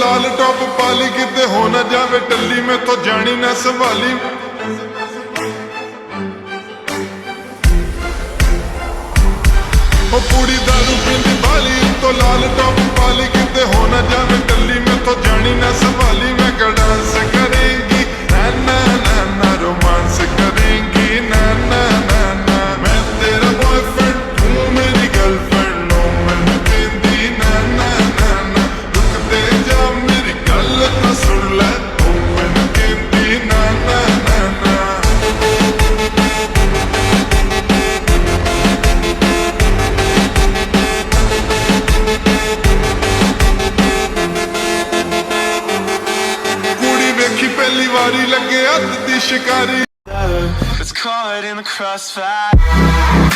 ਲਾਲ top ਪਾਲੀ ਕਿਤੇ ਹੋ ਨਾ ਜਾਵੇ ਟੱਲੀ ਮੈਥੋਂ ਜਾਣੀ ਨਾ ਸੰਭਾਲੀ ਉਹ ਕੁੜੀ ਦਾਰੂ ਪੀਂਦੀ ਬਾਲੀ ਉੱਤੋਂ ਲਾਲ ਟੌਪ ਪਾਲੀ ਕਿਤੇ ਹੋ ਨਾ ਜਾਵੇ ਟੱਲੀ ਮੈਥੋਂ ਜਾਣੀ ਨਾ ਸੰਭਾਲੀ ਮੈਂ ਕਿਹਾ ਡਾਂਸ ਕਰੇਂਗੀ ਨਾ ਨਾ ਨਾ ਨਾ ਰੋਮਾਂਸ ਕਰੇਂਗੀ ਨਾ ਨਾ ਨਾ ਨਾ ਮੈਂ ਤੇਰਾ ਬॉयਫ੍ਰੈਂਡ ਤੂੰ ਮੇਰੀ ਗਰਲਫ੍ਰੈਂਡ ਨੋ ਮੈਨੂੰ ਕਹਿੰਦੀ ਨਾ ਨਾ ਨਾ ਨਾ ਰੁਕਦੇ ਜਾ ਮੇਰੀ ਗੱਲ ਤਾਂ ਸੁਣ ਲੈ ਤੂੰ ਮੈਨੂੰ ਕਹਿੰਦੀ ਨਾ ਨਾ ਨਾ ਨਾ ਪਹਿਲੀ ਵਾਰੀ ਲੱਗੇ ਹੱਥ ਦੀ ਸ਼ਿਕਾਰੀ It's caught in the crossfire